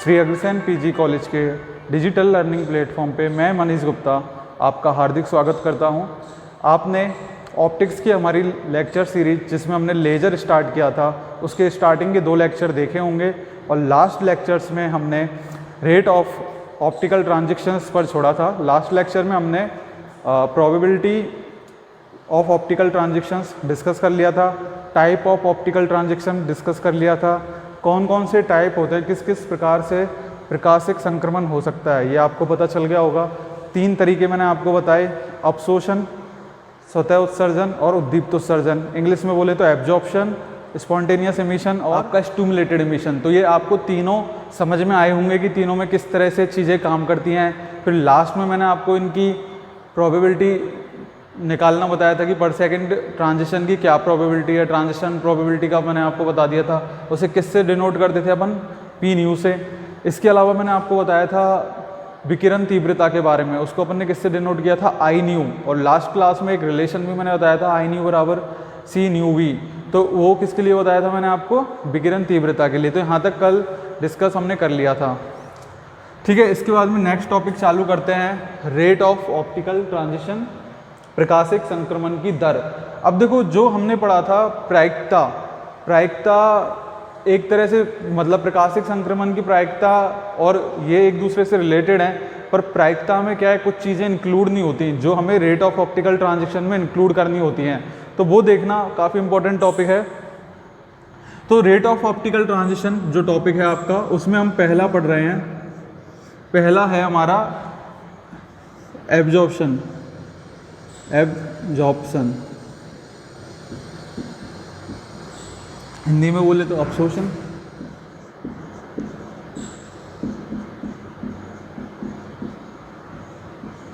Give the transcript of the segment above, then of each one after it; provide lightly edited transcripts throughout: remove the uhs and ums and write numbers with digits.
Shri Agrasen PG college के digital learning platform पे मैं मनीष गुप्ता आपका हार्दिक स्वागत करता हूं। आपने ऑप्टिक्स की हमारी लेक्चर सीरीज जिसमें हमने लेज़र स्टार्ट किया था उसके स्टार्टिंग के 2 लेक्चर देखे होंगे और लास्ट लेक्चर्स में हमने रेट ऑफ ऑप्टिकल ट्रांजिशंस पर छोड़ा था। लास्ट लेक्चर में हमने probability of optical transitions discuss कर लिया था, type of optical transition discuss कर लिया था, कौन कौन से टाइप होते हैं, किस किस प्रकार से प्रकाशिक संक्रमण हो सकता है ये आपको पता चल गया होगा। 3 तरीके मैंने आपको बताए, अपशोषण, स्वतः उत्सर्जन और उद्दीप्त उत्सर्जन। इंग्लिश में बोले तो एब्जॉर्प्शन, स्पॉन्टेनियस एमिशन और आपका स्टिमुलेटेड एमिशन। तो ये आपको तीनों समझ में आए होंगे कि तीनों में किस तरह से चीज़ें काम करती हैं। फिर लास्ट में मैंने आपको इनकी प्रोबेबिलिटी निकालना बताया था कि पर सेकंड ट्रांजिशन की क्या प्रोबेबिलिटी है। ट्रांजिशन प्रोबेबिलिटी का मैंने आपको बता दिया था, उसे किससे डिनोट करते थे अपन, पी न्यू से। इसके अलावा मैंने आपको बताया था विकिरण तीव्रता के बारे में, उसको अपन ने किससे डिनोट किया था, आई न्यू। और लास्ट क्लास में एक रिलेशन भी मैंने बताया था, आई न्यू बराबर सी न्यू वी। तो वो किसके लिए बताया था मैंने आपको, विकिरण तीव्रता के लिए। तो यहाँ तक कल डिस्कस हमने कर लिया था, ठीक है। इसके बाद में नेक्स्ट टॉपिक चालू करते हैं, रेट ऑफ ऑप्टिकल ट्रांजिशन, प्रकाशिक संक्रमण की दर। अब देखो जो हमने पढ़ा था प्रायिकता, प्रायिकता एक तरह से मतलब प्रकाशिक संक्रमण की प्रायिकता और ये एक दूसरे से रिलेटेड हैं, पर प्रायिकता में क्या है, कुछ चीज़ें इंक्लूड नहीं होती जो हमें रेट ऑफ ऑप्टिकल ट्रांजिशन में इंक्लूड करनी होती हैं। तो वो देखना काफ़ी इंपॉर्टेंट टॉपिक है। तो रेट ऑफ ऑप्टिकल ट्रांजिशन जो टॉपिक है आपका, उसमें हम पहला पढ़ रहे हैं। पहला है हमारा एब्जॉर्प्शन, एब्जॉर्प्शन हिंदी में बोले तो अपशोषण।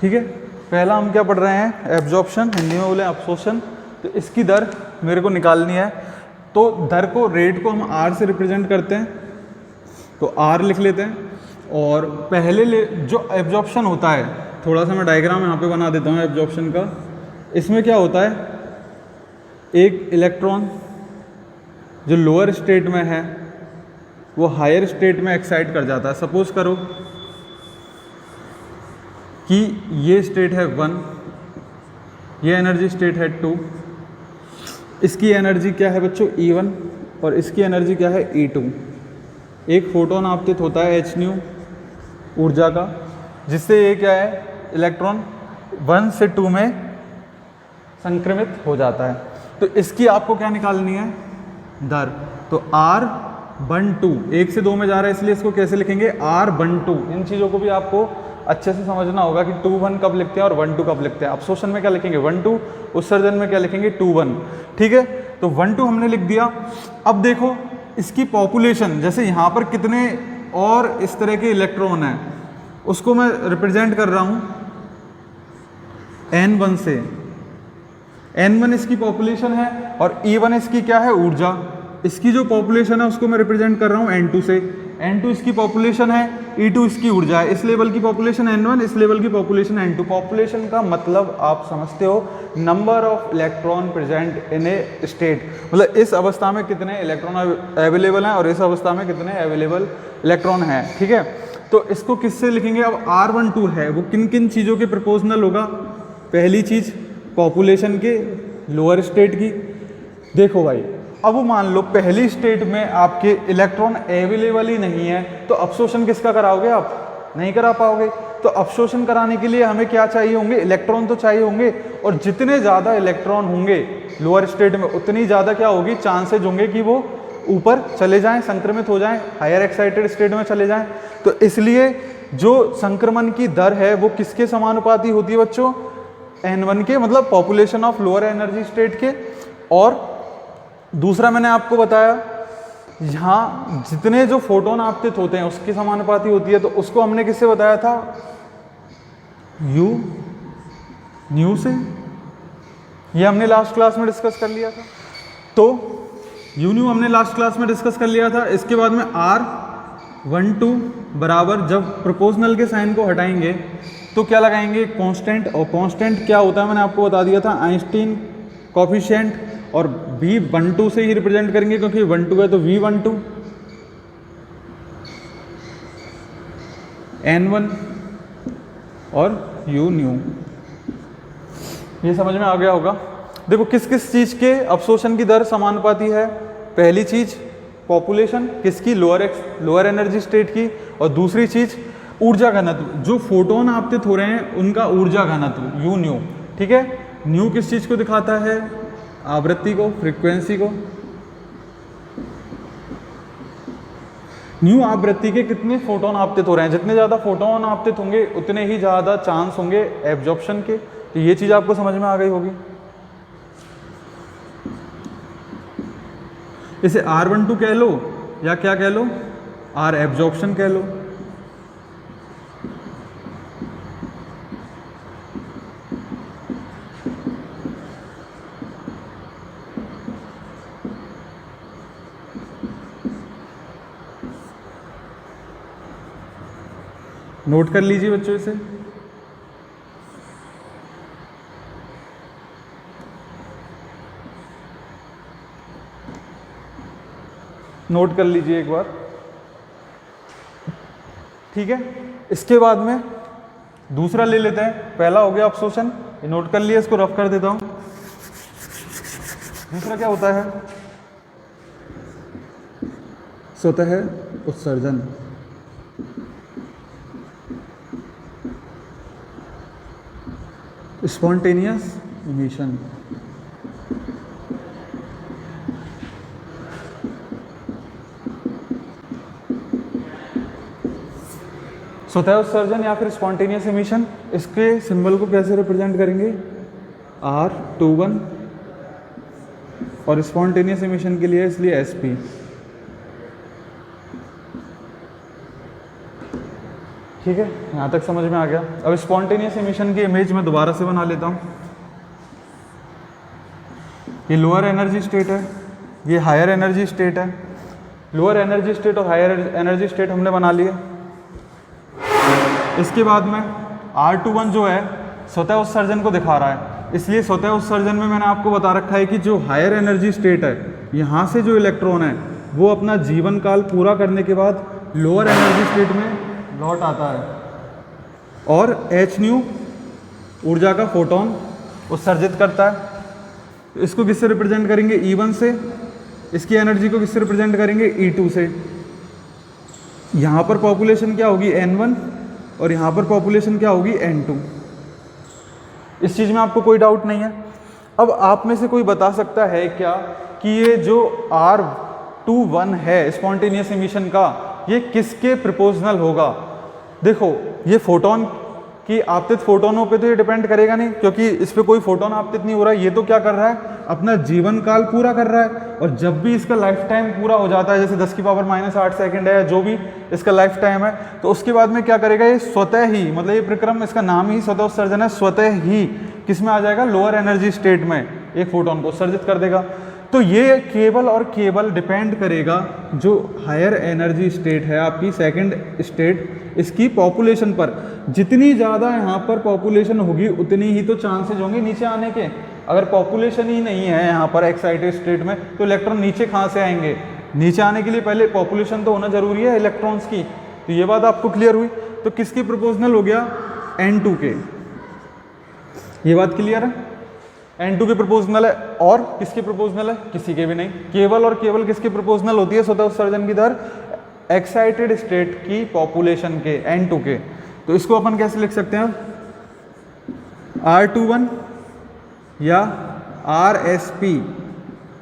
ठीक है, पहला हम क्या पढ़ रहे हैं, एब्जॉर्प्शन, हिंदी में बोले अपशोषण। तो इसकी दर मेरे को निकालनी है। तो दर को, रेट को हम आर से रिप्रेजेंट करते हैं, तो आर लिख लेते हैं। और पहले जो एब्जॉर्प्शन होता है, थोड़ा सा मैं डायग्राम यहाँ पे बना देता हूँ एब्जॉर्प्शन का। इसमें क्या होता है, एक इलेक्ट्रॉन जो लोअर स्टेट में है वो हायर स्टेट में एक्साइट कर जाता है। सपोज करो कि ये स्टेट है 1, ये एनर्जी स्टेट है 2, इसकी एनर्जी क्या है बच्चों E1 और इसकी एनर्जी क्या है E2। एक फोटोन आपतित होता है h न्यू ऊर्जा का, जिससे ये क्या है, इलेक्ट्रॉन 1 से 2 में संक्रमित हो जाता है। तो इसकी आपको क्या निकालनी है, दर। तो R12 1 से 2 में जा रहा है, इसलिए इसको कैसे लिखेंगे, R12। इन चीज़ों को भी आपको अच्छे से समझना होगा कि 2-1 कब लिखते हैं और 1-2 कब लिखते हैं। अपशोषण में क्या लिखेंगे 1-2, उत्सर्जन में क्या लिखेंगे 2-1। ठीक है, तो 1-2 हमने लिख दिया। अब देखो इसकी पॉपुलेशन, जैसे यहाँ पर कितने और इस तरह के इलेक्ट्रॉन हैं, उसको मैं रिप्रेजेंट कर रहा हूँ N1 से। N1 इसकी पॉपुलेशन है और E1 इसकी क्या है, ऊर्जा। इसकी जो पॉपुलेशन है उसको मैं रिप्रेजेंट कर रहा हूँ N2 से। N2 इसकी पॉपुलेशन है, E2 इसकी ऊर्जा है। इस लेवल की पॉपुलेशन N1, इस लेवल की पॉपुलेशन N2। पॉपुलेशन का मतलब आप समझते हो, number of electron present in A state, मतलब इस अवस्था में कितने इलेक्ट्रॉन अवेलेबल हैं और इस अवस्था में कितने अवेलेबल इलेक्ट्रॉन हैं। ठीक है, तो इसको किससे लिखेंगे, अब R12 है वो किन किन चीज़ों के प्रोपोर्शनल होगा। पहली चीज़ पॉपुलेशन के लोअर स्टेट की। देखो भाई, अब मान लो पहली स्टेट में आपके इलेक्ट्रॉन अवेलेबल ही नहीं है, तो अपशोषण किसका कराओगे, आप नहीं करा पाओगे। तो अपशोषण कराने के लिए हमें क्या चाहिए होंगे, इलेक्ट्रॉन तो चाहिए होंगे। और जितने ज़्यादा इलेक्ट्रॉन होंगे लोअर स्टेट में, उतनी ज़्यादा क्या होगी, चांसेज होंगे कि वो ऊपर चले जाएं, संक्रमित हो जाएं, हायर एक्साइटेड स्टेट में चले जाएं। तो इसलिए जो संक्रमण की दर है वो किसके समानुपाती होती है बच्चों, N1 के, मतलब population of lower energy state के। और दूसरा मैंने आपको बताया, यहाँ जितने जो फोटोन आपतित होते हैं उसके समानुपाती होती है। तो उसको हमने किससे बताया था, U न्यू से। ये हमने लास्ट क्लास में डिस्कस कर लिया था। तो U न्यू हमने लास्ट क्लास में डिस्कस कर लिया था। इसके बाद में R12 बराबर, जब प्रोपोर्शनल के साइन को हटाएंगे तो क्या लगाएंगे, कांस्टेंट। और कांस्टेंट क्या होता है मैंने आपको बता दिया था, आइंस्टीन कोफिशिएंट। और V12 से ही रिप्रेजेंट करेंगे क्योंकि 12 है तो V12। N1 और U न्यू। ये समझ में आ गया होगा। देखो किस किस चीज़ के अवशोषण की दर समानुपाती है। पहली चीज़ पॉपुलेशन किसकी, लोअर एनर्जी स्टेट की, और दूसरी चीज़ ऊर्जा घनत्व, जो फोटोन आपतित हो रहे हैं उनका ऊर्जा घनत्व यू न्यू। ठीक है, न्यू किस चीज़ को दिखाता है, आवृत्ति को, फ्रीक्वेंसी को। न्यू आवृत्ति के कितने फोटोन आपतित हो रहे हैं, जितने ज़्यादा फोटोन आपतित होंगे उतने ही ज़्यादा चांस होंगे एब्जॉर्प्शन के। तो ये चीज़ आपको समझ में आ गई होगी। इसे R12 कह लो या क्या कह लो, R एब्जॉर्प्शन कह लो। नोट कर लीजिए बच्चों इसे। नोट कर लीजिए एक बार। ठीक है, इसके बाद में दूसरा ले लेते हैं। पहला हो गया अवशोषण, ये नोट कर लिया, इसको रफ कर देता हूं। दूसरा क्या होता है, स्वतः उत्सर्जन। Spontaneous emission. स्वतः उत्सर्जन या फिर स्पॉन्टेनियस इमिशन, इसके सिंबल को कैसे रिप्रेजेंट करेंगे, R21, और स्पॉन्टेनियस इमिशन के लिए इसलिए SP। ठीक है, यहाँ तक समझ में आ गया। अब स्पॉन्टेनियस इमिशन की इमेज मैं दोबारा से बना लेता हूँ। ये लोअर एनर्जी स्टेट है, ये हायर एनर्जी स्टेट है। लोअर एनर्जी स्टेट और हायर एनर्जी स्टेट हमने बना लिए। इसके बाद में R21 जो है स्वतः उत्सर्जन को दिखा रहा है, इसलिए स्वतः उत्सर्जन में मैंने आपको बता रखा है कि जो हायर एनर्जी स्टेट है, यहाँ से जो इलेक्ट्रॉन है वो अपना जीवन काल पूरा करने के बाद लोअर एनर्जी स्टेट में लौट आता है, और H न्यू ऊर्जा का फोटोन उत्सर्जित करता है। इसको किससे रिप्रेजेंट करेंगे, E1 से। इसकी एनर्जी को किससे रिप्रेजेंट करेंगे, E2 से। यहाँ पर पॉपुलेशन क्या होगी, N1, और यहाँ पर पॉपुलेशन क्या होगी, N2। इस चीज़ में आपको कोई डाउट नहीं है। अब आप में से कोई बता सकता है क्या कि ये जो R21 है स्पॉन्टेनियस इमिशन का, ये किसके प्रोपोर्शनल होगा। देखो ये फोटोन की आपतित फोटोनों पे तो ये डिपेंड करेगा नहीं, क्योंकि इस पे कोई फोटोन आपतित नहीं हो रहा है। ये तो क्या कर रहा है, अपना जीवन काल पूरा कर रहा है, और जब भी इसका लाइफ टाइम पूरा हो जाता है, जैसे 10 की पावर -8 सेकंड है, जो भी इसका लाइफ टाइम है, तो उसके बाद में क्या करेगा, ये स्वतः ही, मतलब ये प्रक्रम, इसका नाम ही स्वतः उत्सर्जन है, स्वतः ही किस में आ जाएगा, लोअर एनर्जी स्टेट में एक फोटोन को उत्सर्जित कर देगा। तो ये केवल और केवल डिपेंड करेगा जो हायर एनर्जी स्टेट है आपकी, सेकंड स्टेट, इसकी पॉपुलेशन पर। जितनी ज़्यादा यहाँ पर पॉपुलेशन होगी उतनी ही तो चांसेज होंगे नीचे आने के। अगर पॉपुलेशन ही नहीं है यहाँ पर एक्साइटेड स्टेट में, तो इलेक्ट्रॉन नीचे कहाँ से आएंगे। नीचे आने के लिए पहले पॉपुलेशन तो होना जरूरी है इलेक्ट्रॉन्स की। तो ये बात आपको क्लियर हुई। तो किसकी प्रोपोर्शनल हो गया, N2 के। ये बात क्लियर है, N2 के प्रोपोर्शनल है। और किसके प्रोपोर्शनल है, किसी के भी नहीं। केवल और केवल किसके प्रोपोर्शनल होती है स्वतः उत्सर्जन की दर, एक्साइटेड स्टेट की पॉपुलेशन के, N2 के। तो इसको अपन कैसे लिख सकते हैं, R21 या RSP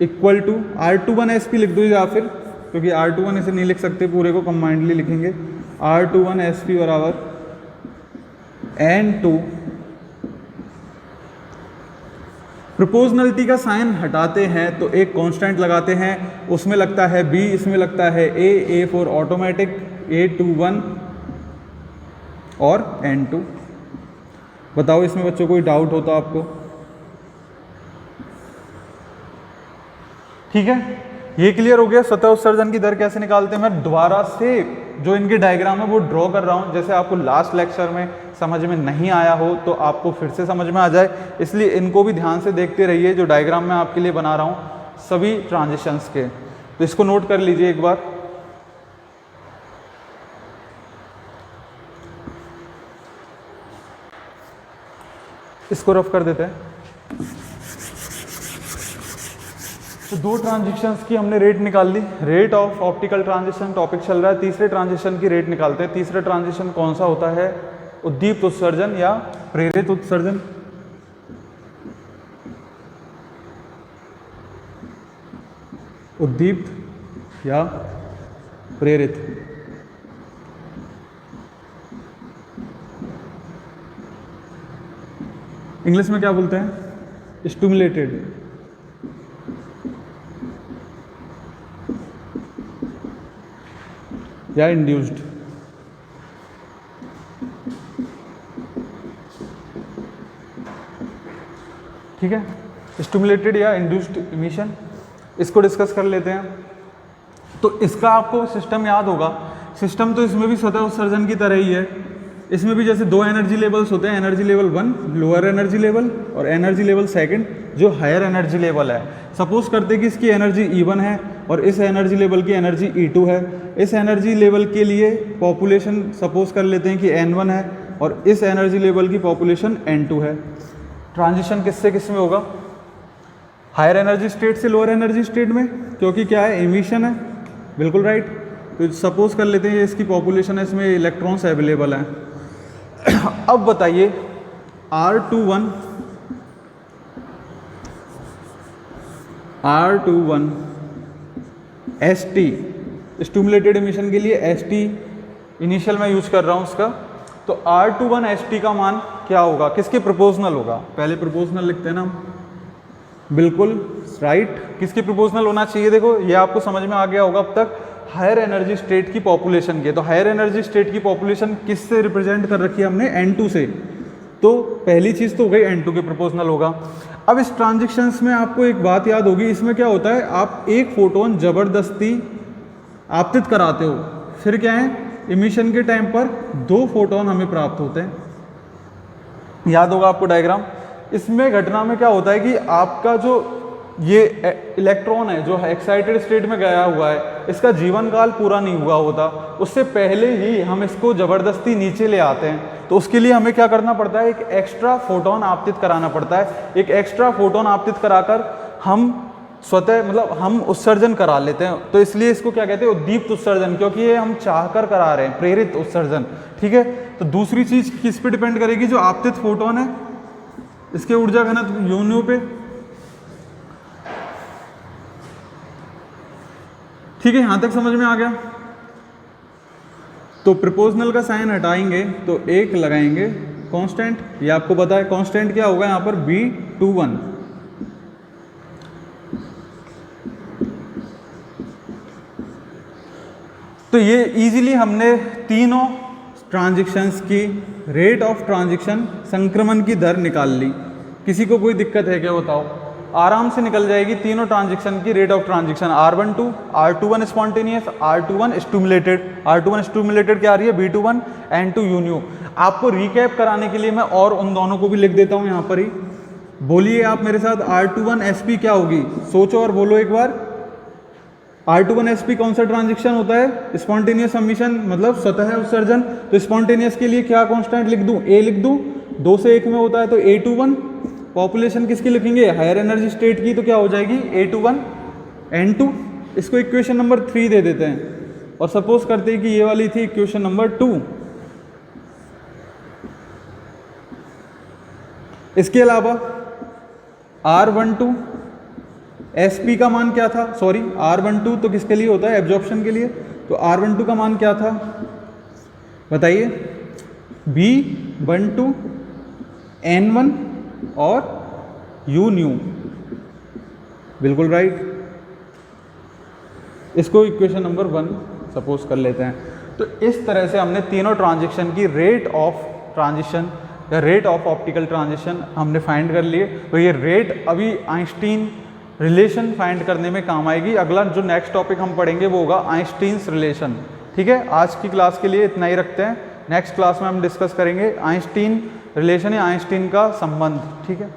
इक्वल टू R21SP लिख दो, या फिर क्योंकि R21 इसे नहीं लिख सकते पूरे को, कंबाइंडली लिखेंगे R21SP बराबर N2। प्रोपोर्शनलिटी का साइन हटाते हैं तो एक कांस्टेंट लगाते हैं, उसमें लगता है B, इसमें लगता है A फॉर ऑटोमेटिक, A21 और N2। बताओ इसमें बच्चों कोई डाउट हो तो आपको। ठीक है, ये क्लियर हो गया स्वतः उत्सर्जन की दर कैसे निकालते हैं। मैं दोबारा से जो इनके डायग्राम है वो ड्रॉ कर रहा हूँ, जैसे आपको लास्ट लेक्चर में समझ में नहीं आया हो तो आपको फिर से समझ में आ जाए, इसलिए इनको भी ध्यान से देखते रहिए जो डायग्राम मैं आपके लिए बना रहा हूँ सभी ट्रांजिशंस के। तो इसको नोट कर लीजिए एक बार। इसको रफ कर देते हैं। तो दो ट्रांजिशंस की हमने रेट निकाल ली। Rate of optical transition topic चल रहा है, तीसरे ट्रांजिशन की रेट निकालते हैं। तीसरा ट्रांजिशन कौन सा होता है? उद्दीप्त उत्सर्जन या प्रेरित उत्सर्जन। उद्दीप्त या प्रेरित। इंग्लिश में क्या बोलते हैं? स्टिमुलेटेड। या इंड्यूस्ड। ठीक है, स्टिमुलेटेड या इंड्यूस्ड इमिशन, इसको डिस्कस कर लेते हैं। तो इसका आपको सिस्टम याद होगा। सिस्टम तो इसमें भी सतह उत्सर्जन की तरह ही है। इसमें भी जैसे दो एनर्जी लेवल्स होते हैं, energy level 1 lower energy level और एनर्जी लेवल 2 जो हायर एनर्जी लेवल है। सपोज करते हैं कि इसकी एनर्जी E1 है और इस एनर्जी लेवल की एनर्जी E2 है। इस एनर्जी लेवल के लिए पॉपुलेशन सपोज कर लेते हैं कि N1 है और इस एनर्जी लेवल की पॉपुलेशन N2 है। ट्रांजिशन किससे किस में होगा? हायर एनर्जी स्टेट से लोअर एनर्जी स्टेट में, क्योंकि क्या है? इमिशन है। बिल्कुल राइट। तो सपोज कर लेते हैं इसकी पॉपुलेशन है, इसमें इलेक्ट्रॉन्स अवेलेबल हैं। अब बताइए R21 ST स्टिमुलेटेड इमिशन के लिए ST इनिशियल मैं यूज कर रहा हूं उसका। तो R21 ST का मान क्या होगा? किसके प्रोपोर्शनल होगा? पहले प्रोपोर्शनल लिखते हैं ना हम। बिल्कुल राइट। किसके प्रोपोर्शनल होना चाहिए? देखो ये आपको समझ में आ गया होगा अब तक, हायर एनर्जी स्टेट की पॉपुलेशन के। तो हायर एनर्जी स्टेट की पॉपुलेशन किससे रिप्रेजेंट कर रखी है हमने? N2 से। तो पहली चीज़ तो हो गई N2 के प्रोपोर्शनल होगा। अब इस ट्रांजिशंस में आपको एक बात याद होगी, इसमें क्या होता है? आप एक फोटोन जबरदस्ती आपतित कराते हो, फिर क्या है? इमिशन के टाइम पर 2 फोटोन हमें प्राप्त होते हैं। याद होगा आपको डायग्राम। इसमें घटना में क्या होता है कि आपका जो ये इलेक्ट्रॉन है जो एक्साइटेड स्टेट में गया हुआ है, इसका जीवन काल पूरा नहीं हुआ होता, उससे पहले ही हम इसको जबरदस्ती नीचे ले आते हैं। तो उसके लिए हमें क्या करना पड़ता है? एक एक्स्ट्रा फोटोन आपतित कराना पड़ता है। एक एक्स्ट्रा फोटोन आपतित कराकर हम स्वतः मतलब हम उत्सर्जन करा लेते हैं। तो इसलिए इसको क्या कहते हैं? उद्दीप्त उत्सर्जन, क्योंकि ये हम चाहकर करा रहे हैं, प्रेरित उत्सर्जन। ठीक है। तो दूसरी चीज किस पे डिपेंड करेगी? जो आपतित फोटोन है इसके ऊर्जा घनत्व यून्यू पे। ठीक है, यहां तक समझ में आ गया। तो प्रोपोर्शनल का साइन हटाएंगे तो 1 लगाएंगे कांस्टेंट। ये आपको पता है कांस्टेंट क्या होगा यहाँ पर? B21। तो ये इजीली हमने तीनों ट्रांजिशंस की रेट ऑफ ट्रांजिशन, संक्रमण की दर निकाल ली। किसी को कोई दिक्कत है क्या? बताओ। आराम से निकल जाएगी तीनों ट्रांजिशन की rate of transition. R12, R21 spontaneous, R21 stimulated. R21 stimulated क्या आ रही है? B21, N2 यून्यू। आपको रिकैप कराने के लिए मैं और उन दोनों को भी लिख देता हूं यहाँ पर ही। बोलिए आप मेरे साथ, R21 SP क्या होगी? सोचो और बोलो एक बार। R21 SP कौन सा ट्रांजिशन होता है? स्पॉन्टेनियस एमिशन, मतलब स्वतः उत्सर्जन। तो स्पॉन्टेनियस के लिए क्या कांस्टेंट लिख दूं? A लिख दूं। 2 से 1 में होता है तो A21। पॉपुलेशन किसकी लिखेंगे? हायर एनर्जी स्टेट की। तो क्या हो जाएगी? A21 N2। इसको इक्वेशन नंबर 3 दे देते हैं और सपोज करते हैं कि ये वाली थी इक्वेशन नंबर 2। इसके अलावा R12 SP का मान क्या था? सॉरी, R12 तो किसके लिए होता है? एब्जॉर्प्शन के लिए। तो R12 का मान क्या था बताइए? B12 N1 और U न्यू। बिल्कुल राइट। इसको इक्वेशन नंबर 1 सपोज कर लेते हैं। तो इस तरह से हमने तीनों ट्रांजिशन की रेट ऑफ ट्रांजिशन या रेट ऑफ ऑप्टिकल ट्रांजिशन हमने फाइंड कर लिए। तो ये रेट अभी आइंस्टीन रिलेशन फाइंड करने में काम आएगी। अगला जो नेक्स्ट टॉपिक हम पढ़ेंगे वो होगा आइंस्टीन्स रिलेशन। ठीक है, आज की क्लास के लिए इतना ही रखते हैं। नेक्स्ट क्लास में हम डिस्कस करेंगे आइंस्टीन रिलेशन या आइंस्टीन का संबंध। ठीक है।